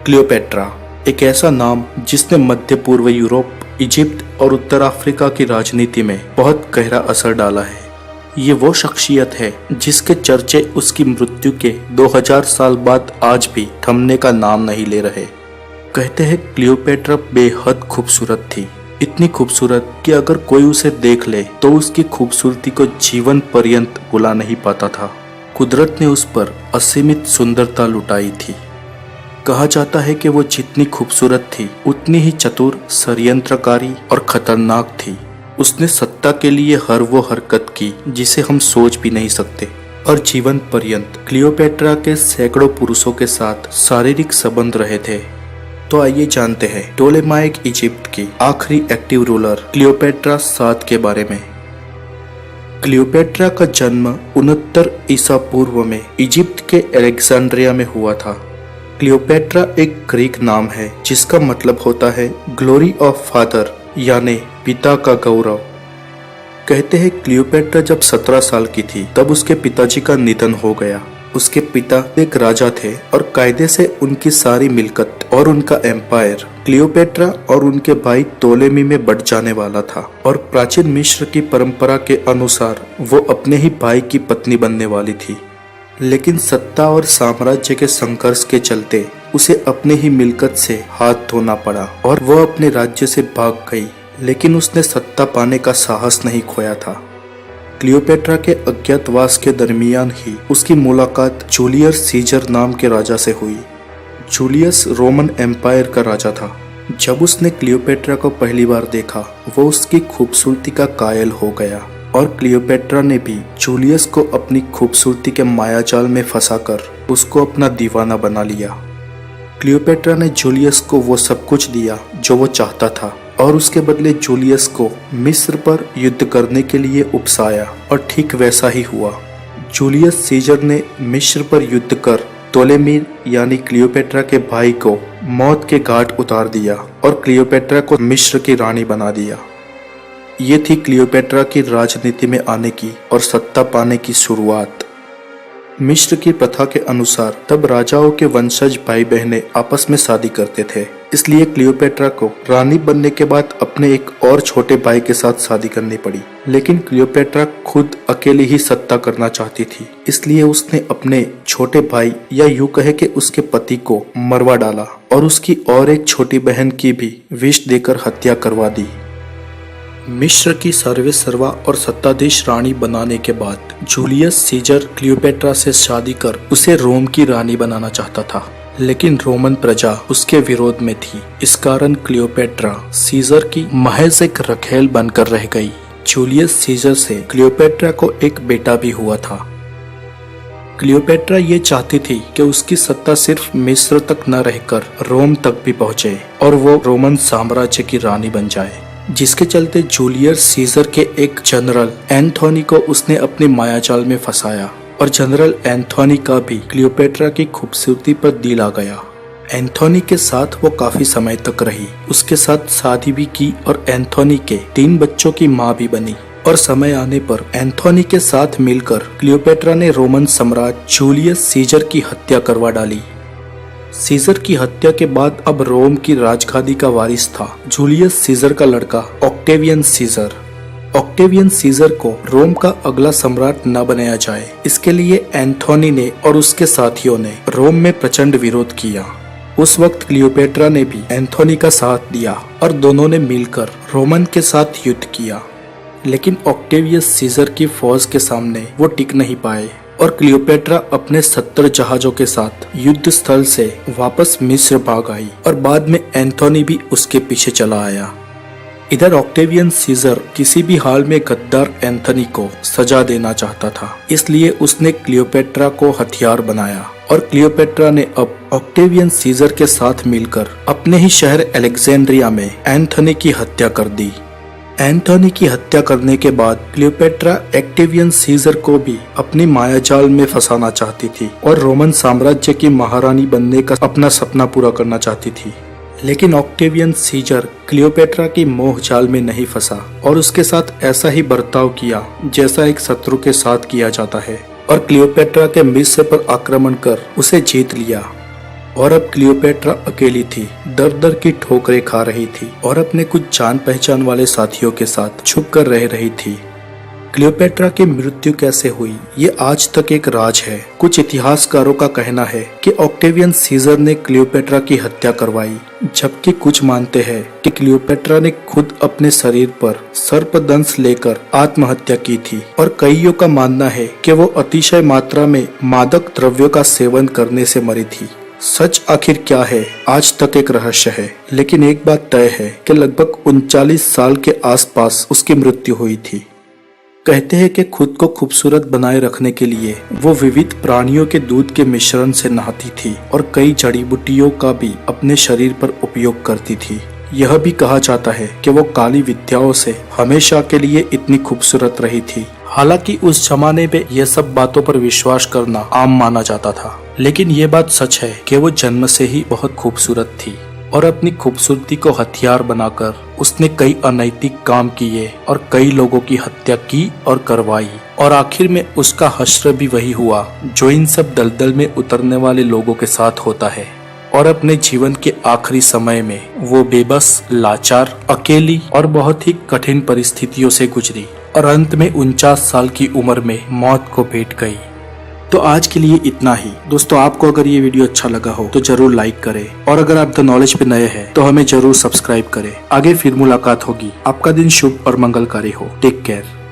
Cleopatra एक ऐसा नाम जिसने मध्य पूर्व यूरोप, इजिप्ट और उत्तर अफ्रीका की राजनीति में बहुत गहरा असर डाला है। ये वो शख्सियत है जिसके चर्चे उसकी मृत्यु के 2000 साल बाद आज भी थमने का नाम नहीं ले रहे। कहते हैं क्लियोपेट्रा बेहद खूबसूरत थी, इतनी खूबसूरत कि अगर कोई उसे देख ले तो उसकी खूबसूरती को जीवन पर्यंत भुला नहीं पाता था। कुदरत ने उस पर असीमित सुंदरता लुटाई थी। कहा जाता है कि वो जितनी खूबसूरत थी उतनी ही चतुर, षड्यंत्रकारी और खतरनाक थी। उसने सत्ता के लिए हर वो हरकत की जिसे हम सोच भी नहीं सकते और जीवन पर्यंत क्लियोपेट्रा के सैकड़ों पुरुषों के साथ शारीरिक संबंध रहे थे। तो आइए जानते हैं टोलेमाइक इजिप्ट की आखिरी एक्टिव रूलर क्लियोपेट्रा सात के बारे में। क्लियोपेट्रा का जन्म 69 ईसा पूर्व में इजिप्ट के अलेक्जेंड्रिया में हुआ था। क्लियोपेट्रा एक ग्रीक नाम है जिसका मतलब होता है ग्लोरी ऑफ फादर, यानी पिता का गौरव। कहते हैं क्लियोपेट्रा जब 17 साल की थी तब उसके पिताजी का निधन हो गया। उसके पिता एक राजा थे और कायदे से उनकी सारी मिल्कत और उनका एम्पायर क्लियोपेट्रा और उनके भाई टोलेमी में बंट जाने वाला था और प्राचीन मिस्र की परंपरा के अनुसार वो अपने ही भाई की पत्नी बनने वाली थी। लेकिन सत्ता और साम्राज्य के संघर्ष के चलते उसे अपने ही मिल्कत से हाथ धोना पड़ा और वो अपने राज्य से भाग गई, लेकिन उसने सत्ता पाने का साहस नहीं खोया था। क्लियोपेट्रा के अज्ञातवास के दरमियान ही उसकी मुलाकात जूलियस सीजर नाम के राजा से हुई। जूलियस रोमन एम्पायर का राजा था। जब उसने क्लियोपेट्रा को पहली बार देखा वो उसकी खूबसूरती का कायल हो गया और क्लियोपेट्रा ने भी जूलियस को अपनी खूबसूरती के मायाजाल में फंसाकर उसको अपना दीवाना बना लिया। क्लियोपेट्रा ने जूलियस को वो सब कुछ दिया जो वो चाहता था और उसके बदले जूलियस को मिस्र पर युद्ध करने के लिए उकसाया और ठीक वैसा ही हुआ। जूलियस सीजर ने मिस्र पर युद्ध कर टोलेमी यानी क्लियोपेट्रा के भाई को मौत के घाट उतार दिया और क्लियोपेट्रा को मिस्र की रानी बना दिया। ये थी क्लियोपेट्रा की राजनीति में आने की और सत्ता पाने की शुरुआत। मिस्र की प्रथा के अनुसार तब राजाओं के वंशज भाई बहनें आपस में शादी करते थे, इसलिए क्लियोपेट्रा को रानी बनने के बाद अपने एक और छोटे भाई के साथ शादी करनी पड़ी। लेकिन क्लियोपेट्रा खुद अकेली ही सत्ता करना चाहती थी, इसलिए उसने अपने छोटे भाई या यूं कहे कि उसके पति को मरवा डाला और उसकी और एक छोटी बहन की भी विष देकर हत्या करवा दी। मिस्र की सर्वेसर्वा और सत्ताधीश रानी बनाने के बाद जूलियस सीजर क्लियोपेट्रा से शादी कर उसे रोम की रानी बनाना चाहता था, लेकिन रोमन प्रजा उसके विरोध में थी। इस कारण क्लियोपेट्रा सीजर की महज एक रखेल बनकर रह गई। जूलियस सीजर से क्लियोपेट्रा को एक बेटा भी हुआ था। क्लियोपेट्रा ये चाहती थी कि उसकी सत्ता सिर्फ मिस्र तक न रहकर रोम तक भी पहुंचे और वो रोमन साम्राज्य की रानी बन जाए, जिसके चलते जूलियस सीजर के एक जनरल एंथोनी को उसने अपने मायाजाल में फंसाया और जनरल एंथोनी का भी क्लियोपेट्रा की खूबसूरती पर दिल आ गया। एंथोनी के साथ वो काफी समय तक रही, उसके साथ शादी भी की और एंथोनी के 3 बच्चों की माँ भी बनी। और समय आने पर एंथोनी के साथ मिलकर क्लियोपेट्रा ने रोमन सम्राट जूलियस सीजर की हत्या करवा डाली। सीजर की हत्या के बाद अब रोम की राजगादी का वारिस था जूलियस सीजर का लड़का ऑक्टेवियन सीजर। ऑक्टेवियन सीजर को रोम का अगला सम्राट न बनाया जाए, इसके लिए एंथोनी ने और उसके साथियों ने रोम में प्रचंड विरोध किया। उस वक्त क्लियोपेट्रा ने भी एंथोनी का साथ दिया और दोनों ने मिलकर रोमन के साथ युद्ध किया, लेकिन ऑक्टेवियस सीजर की फौज के सामने वो टिक नहीं पाए और क्लियोपेट्रा अपने 70 जहाजों के साथ युद्ध स्थल से वापस मिस्र भाग आई और बाद में एंथोनी भी उसके पीछे चला आया। इधर ऑक्टेवियन सीजर किसी भी हाल में गद्दार एंथोनी को सजा देना चाहता था, इसलिए उसने क्लियोपेट्रा को हथियार बनाया और क्लियोपेट्रा ने अब ऑक्टेवियन सीजर के साथ मिलकर अपने ही शहर अलेक्जेंड्रिया में एंथोनी की हत्या कर दी। एंथोनी की हत्या करने के बाद क्लियोपेट्रा ऑक्टेवियन सीजर को भी अपनी मायाजाल में फंसाना चाहती थी और रोमन साम्राज्य की महारानी बनने का अपना सपना पूरा करना चाहती थी। लेकिन ऑक्टेवियन सीजर क्लियोपेट्रा की मोह जाल में नहीं फंसा और उसके साथ ऐसा ही बर्ताव किया जैसा एक शत्रु के साथ किया जाता है और क्लियोपेट्रा के मिस्र पर आक्रमण कर उसे जीत लिया। और अब क्लियोपेट्रा अकेली थी, दर दर की ठोकरें खा रही थी और अपने कुछ जान पहचान वाले साथियों के साथ छुप कर रह रही थी। क्लियोपेट्रा की मृत्यु कैसे हुई ये आज तक एक राज है। कुछ इतिहासकारों का कहना है कि ऑक्टेवियन सीजर ने क्लियोपेट्रा की हत्या करवाई, जबकि कुछ मानते हैं कि क्लियोपेट्रा ने खुद अपने शरीर पर सर्पदंश लेकर आत्महत्या की थी और कईयों का मानना है कि वो अतिशय मात्रा में मादक द्रव्यों का सेवन करने से मरी थी। सच आखिर क्या है आज तक एक रहस्य है, लेकिन एक बात तय है कि लगभग 39 साल के आसपास उसकी मृत्यु हुई थी। कहते हैं कि खुद को खूबसूरत बनाए रखने के लिए वो विविध प्राणियों के दूध के मिश्रण से नहाती थी और कई जड़ी बूटियों का भी अपने शरीर पर उपयोग करती थी। यह भी कहा जाता है कि वो काली विद्याओं से हमेशा के लिए इतनी खूबसूरत रही थी। हालांकि उस जमाने में यह सब बातों पर विश्वास करना आम माना जाता था, लेकिन ये बात सच है कि वो जन्म से ही बहुत खूबसूरत थी और अपनी खूबसूरती को हथियार बनाकर उसने कई अनैतिक काम किए और कई लोगों की हत्या की और करवाई, और आखिर में उसका हश्र भी वही हुआ जो इन सब दलदल में उतरने वाले लोगों के साथ होता है। और अपने जीवन के आखिरी समय में वो बेबस, लाचार, अकेली और बहुत ही कठिन परिस्थितियों से गुजरी और अंत में 49 साल की उम्र में मौत को भेंट गई। तो आज के लिए इतना ही। दोस्तों, आपको अगर ये वीडियो अच्छा लगा हो तो जरूर लाइक करें और अगर आप द नॉलेज पे नए हैं तो हमें जरूर सब्सक्राइब करें। आगे फिर मुलाकात होगी। आपका दिन शुभ और मंगलकारी हो। Take care.